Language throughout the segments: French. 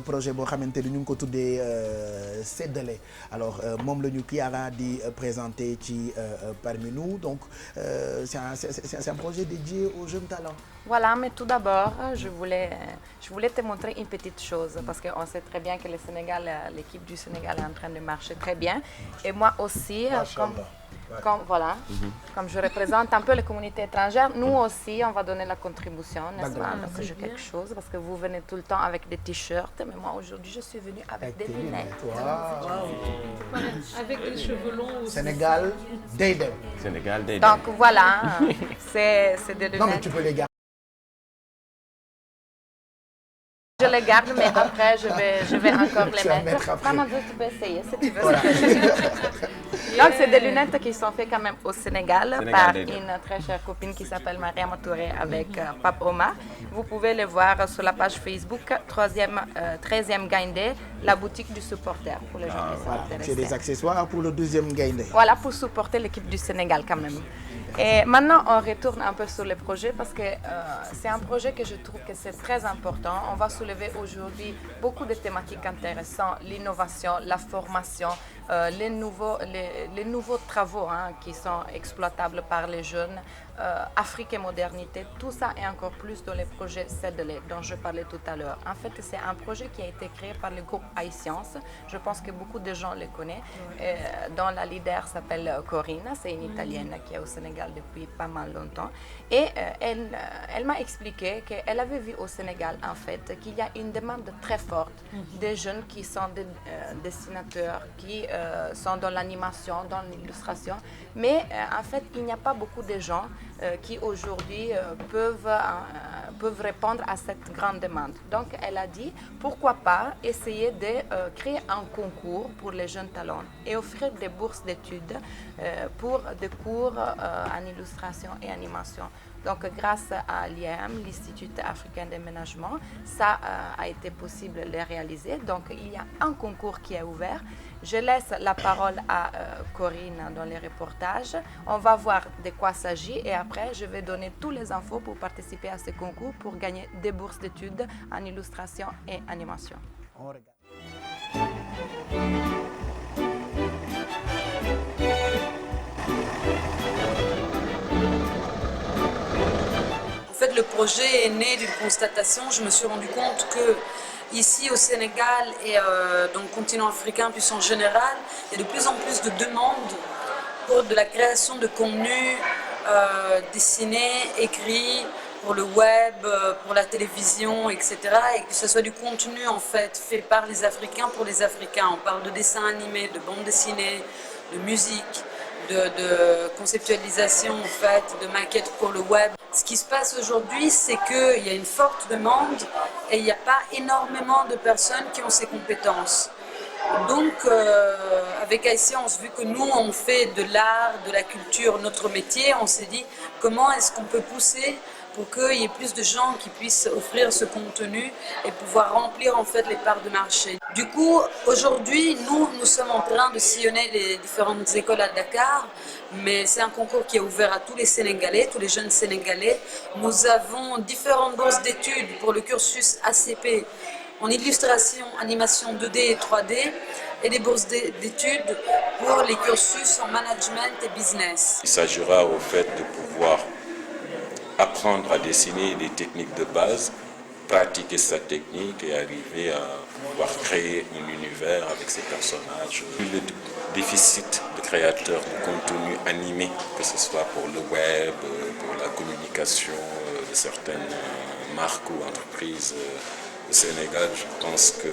projet boo xamante ni ñu ngi ko tuddee séddale alors moom la ñu Kiara di présenter ci parmi nous donc c'est un projet dédié aux jeunes talents. Voilà, mais tout d'abord, je voulais te montrer une petite chose parce qu'on sait très bien que le Sénégal, l'équipe du Sénégal est en train de marcher très bien. Et moi aussi, voilà, comme je représente un peu les communautés étrangères, nous aussi, on va donner la contribution, n'est-ce pas? Donc j'ai quelque chose parce que vous venez tout le temps avec des t-shirts, mais moi aujourd'hui, je suis venue avec des lunettes. Wow. Avec des cheveux longs aussi. Sénégal, Deydem. Sénégal, Deydem. Donc voilà, c'est des lunettes. Non, mais tu peux les garder. Je les garde, mais après, je vais encore les mettre. Maman, tu peux essayer si tu veux. Voilà. Donc, c'est des lunettes qui sont faites quand même au Sénégal par une très chère copine qui s'appelle Mariama Touré avec Pape Omar. Vous pouvez les voir sur la page Facebook 13e Gaindé, la boutique du supporter pour les gens qui sont intéressés. C'est des accessoires pour le 12e Gaindé. Voilà, pour supporter l'équipe du Sénégal quand même. Et maintenant, on retourne un peu sur le projet parce que c'est un projet que je trouve que c'est très important. On va soulever aujourd'hui beaucoup de thématiques intéressantes, l'innovation, la formation, les nouveaux travaux qui sont exploitables par les jeunes, Afrique et modernité, tout ça et encore plus dans les projets CEDELE dont je parlais tout à l'heure. En fait, c'est un projet qui a été créé par le groupe iScience. Je pense que beaucoup de gens le connaissent, dont la leader s'appelle Corinne, c'est une Italienne qui est au Sénégal depuis pas mal longtemps. Et elle m'a expliqué qu'elle avait vu au Sénégal, en fait, qu'il y a une demande très forte des jeunes qui sont des dessinateurs, qui sont dans l'animation, dans l'illustration. Mais en fait, il n'y a pas beaucoup de gens qui aujourd'hui peuvent répondre à cette grande demande. Donc, elle a dit, pourquoi pas essayer de créer un concours pour les jeunes talents et offrir des bourses d'études pour des cours en illustration et animation. Donc, grâce à l'IAM, l'Institut africain d'aménagement, ça a été possible de le réaliser. Donc, il y a un concours qui est ouvert. Je laisse la parole à Corinne dans les reportages. On va voir de quoi il s'agit et après, je vais donner toutes les infos pour participer à ce concours pour gagner des bourses d'études en illustration et animation. On regarde. En fait, le projet est né d'une constatation. Je me suis rendu compte que ici au Sénégal et dans le continent africain plus en général, il y a de plus en plus de demandes pour de la création de contenu dessiné, écrit, pour le web, pour la télévision, etc. Et que ce soit du contenu en fait par les Africains pour les Africains. On parle de dessins animés, de bandes dessinées, de musique, de conceptualisation en fait, de maquettes pour le web. Ce qui se passe aujourd'hui, c'est qu'il y a une forte demande et il n'y a pas énormément de personnes qui ont ces compétences. Donc, avec iScience, vu que nous, on fait de l'art, de la culture, notre métier, on s'est dit comment est-ce qu'on peut pousser pour qu'il y ait plus de gens qui puissent offrir ce contenu et pouvoir remplir en fait les parts de marché. Du coup, aujourd'hui, nous sommes en train de sillonner les différentes écoles à Dakar, mais c'est un concours qui est ouvert à tous les Sénégalais, tous les jeunes Sénégalais. Nous avons différentes bourses d'études pour le cursus ACP en illustration, animation 2D et 3D et des bourses d'études pour les cursus en management et business. Il s'agira au fait de pouvoir apprendre à dessiner des techniques de base, pratiquer sa technique et arriver à pouvoir créer un univers avec ses personnages. Le déficit de créateurs de contenu animé, que ce soit pour le web, pour la communication de certaines marques ou entreprises au Sénégal, je pense que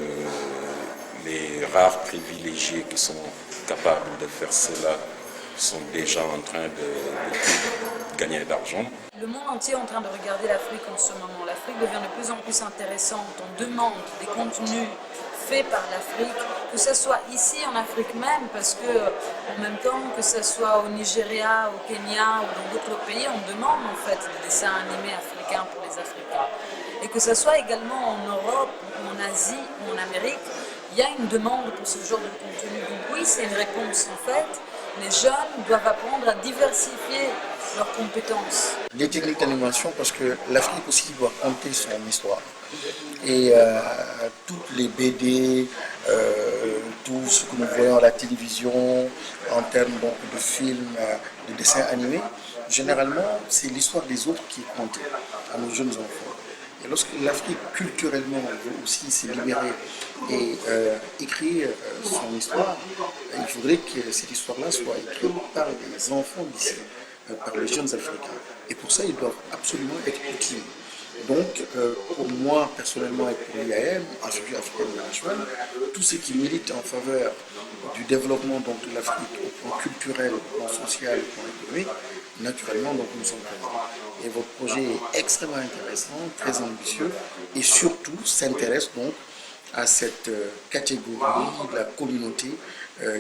les rares privilégiés qui sont capables de faire cela sont déjà en train de gagner d'argent. Le monde entier est en train de regarder l'Afrique en ce moment. L'Afrique devient de plus en plus intéressante. On demande des contenus faits par l'Afrique, que ce soit ici en Afrique même, parce que en même temps que ce soit au Nigeria, au Kenya ou dans d'autres pays, on demande en fait des dessins animés africains pour les Africains. Et que ce soit également en Europe, ou en Asie ou en Amérique, il y a une demande pour ce genre de contenu. Donc oui, c'est une réponse en fait. Les jeunes doivent apprendre à diversifier leurs compétences. Les techniques d'animation, parce que l'Afrique aussi doit compter son histoire. Et toutes les BD, tout ce que nous voyons à la télévision, en termes donc, de films, de dessins animés, généralement, c'est l'histoire des autres qui est contée à nos jeunes enfants. Et lorsque l'Afrique, culturellement, veut aussi se libérer et écrire son histoire, il faudrait que cette histoire-là soit écrite par les enfants d'ici, par les jeunes Africains. Et pour ça, ils doivent absolument être utiles. Donc, pour moi, personnellement, et pour l'IAM, Institut Africain de Management, tout ce qui milite en faveur du développement donc, de l'Afrique au plan culturel, au plan social, au plan économique, naturellement, donc, nous sommes présents. Et votre projet est extrêmement intéressant, très ambitieux, et surtout s'intéresse donc à cette catégorie de la communauté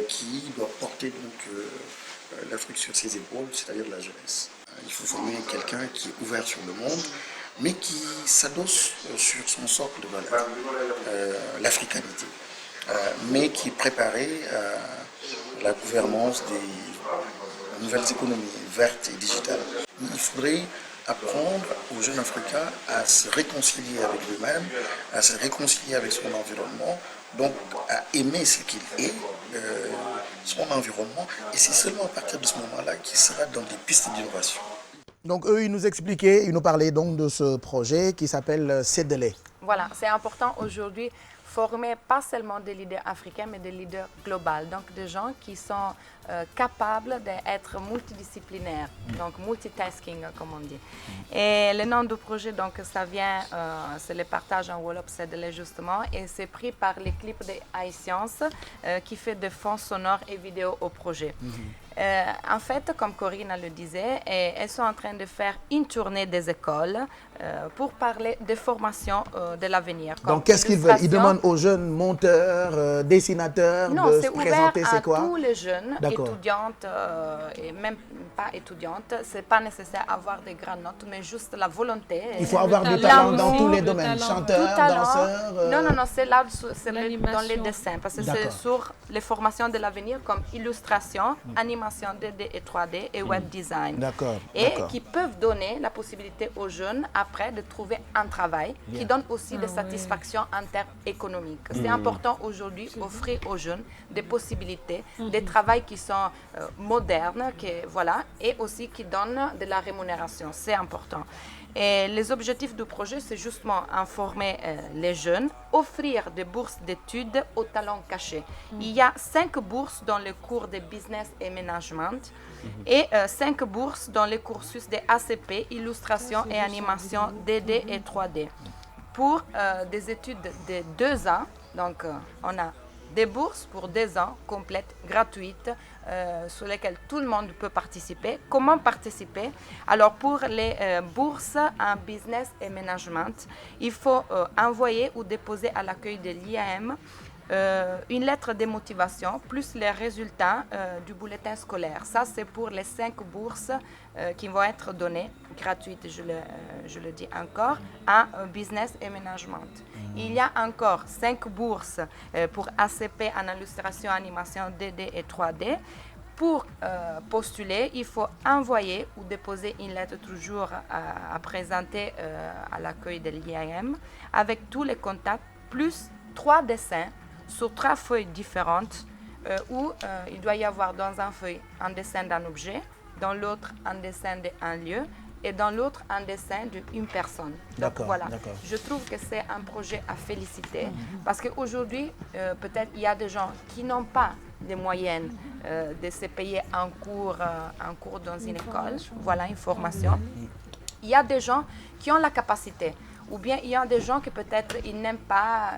qui doit porter donc, l'Afrique sur ses épaules, c'est-à-dire la jeunesse. Il faut former quelqu'un qui est ouvert sur le monde, mais qui s'adosse sur son socle de valeurs, l'africanité, mais qui est préparé à la gouvernance des nouvelles économies vertes et digitales. Il faudrait apprendre aux jeunes Africains à se réconcilier avec eux-mêmes, à se réconcilier avec son environnement, donc à aimer ce qu'il est, son environnement, et c'est seulement à partir de ce moment-là qu'il sera dans des pistes d'innovation. Donc eux, ils nous expliquaient, ils nous parlaient donc de ce projet qui s'appelle Sedele. Voilà, c'est important aujourd'hui former pas seulement des leaders africains, mais des leaders globaux. Donc des gens qui sont capables d'être multidisciplinaires, donc multitasking comme on dit. Et le nom du projet, donc ça vient, c'est le partage en Wolof Sedele justement, et c'est pris par l'équipe de iScience qui fait des fonds sonores et vidéos au projet. En fait, comme Corinne le disait, elles sont en train de faire une tournée des écoles pour parler des formations de l'avenir. Donc, qu'est-ce qu'ils veulent? Ils demandent aux jeunes monteurs, dessinateurs de se présenter, c'est quoi? Non, c'est ouvert à tous les jeunes, étudiantes et même pas étudiantes. Ce n'est pas nécessaire d'avoir des grandes notes, mais juste la volonté. Il faut avoir du talent dans tous les domaines, chanteur, danseur... Non, c'est là dans les dessins, parce que c'est sur les formations de l'avenir comme illustration, animation 2D et 3D et web design. Et qui peuvent donner la possibilité aux jeunes après de trouver un travail qui donne aussi des satisfactions en termes économiques. C'est important aujourd'hui d'offrir aux jeunes des possibilités, des travails qui sont modernes, et aussi qui donnent de la rémunération. C'est important. Et les objectifs du projet, c'est justement informer les jeunes, offrir des bourses d'études aux talents cachés. Il y a 5 bourses dans le cours de business et management et 5 bourses dans les cursus de ACP, illustration et animation 2D et 3D. Pour des études de 2 ans, donc on a des bourses pour 2 ans complètes, gratuites, sur lesquelles tout le monde peut participer. Comment participer? Alors pour les bourses en business et management, il faut envoyer ou déposer à l'accueil de l'IAM une lettre de motivation plus les résultats du bulletin scolaire. Ça, c'est pour les 5 bourses qui vont être données, gratuites, je le dis encore, en business et management. Il y a encore 5 bourses pour ACP en illustration, animation 2D et 3D. Pour postuler, il faut envoyer ou déposer une lettre toujours à présenter à l'accueil de l'IAM avec tous les contacts, plus 3 dessins sur 3 feuilles différentes où il doit y avoir dans un feuille un dessin d'un objet, dans l'autre un dessin d'un lieu et dans l'autre un dessin d'une personne. Donc voilà, je trouve que c'est un projet à féliciter parce qu'aujourd'hui, peut-être il y a des gens qui n'ont pas les moyens de se payer un cours dans une école, voilà une formation. Il y a des gens qui ont la capacité. Ou bien il y a des gens qui peut-être ils n'aiment pas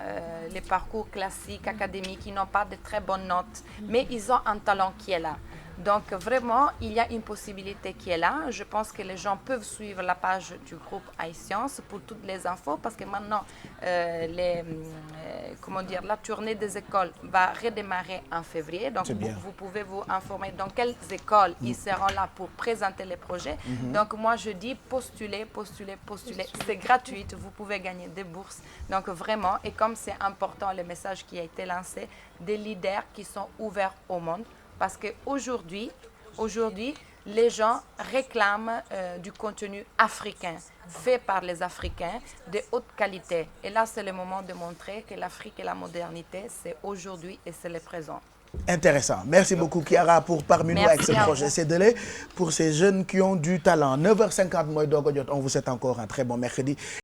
les parcours classiques, académiques, ils n'ont pas de très bonnes notes, mais ils ont un talent qui est là. Donc vraiment, il y a une possibilité qui est là. Je pense que les gens peuvent suivre la page du groupe iScience pour toutes les infos parce que maintenant, comment dire, la tournée des écoles va redémarrer en février. Donc vous pouvez vous informer dans quelles écoles ils seront là pour présenter les projets. Donc moi je dis postulez. C'est gratuit, vous pouvez gagner des bourses. Donc vraiment, et comme c'est important le message qui a été lancé, des leaders qui sont ouverts au monde. Parce qu'aujourd'hui, les gens réclament du contenu africain, fait par les Africains, de haute qualité. Et là, c'est le moment de montrer que l'Afrique et la modernité, c'est aujourd'hui et c'est le présent. Intéressant. Merci beaucoup, Kiara, pour parmi nous avec ce projet CEDELE pour ces jeunes qui ont du talent. 9h50, on vous souhaite encore un très bon mercredi.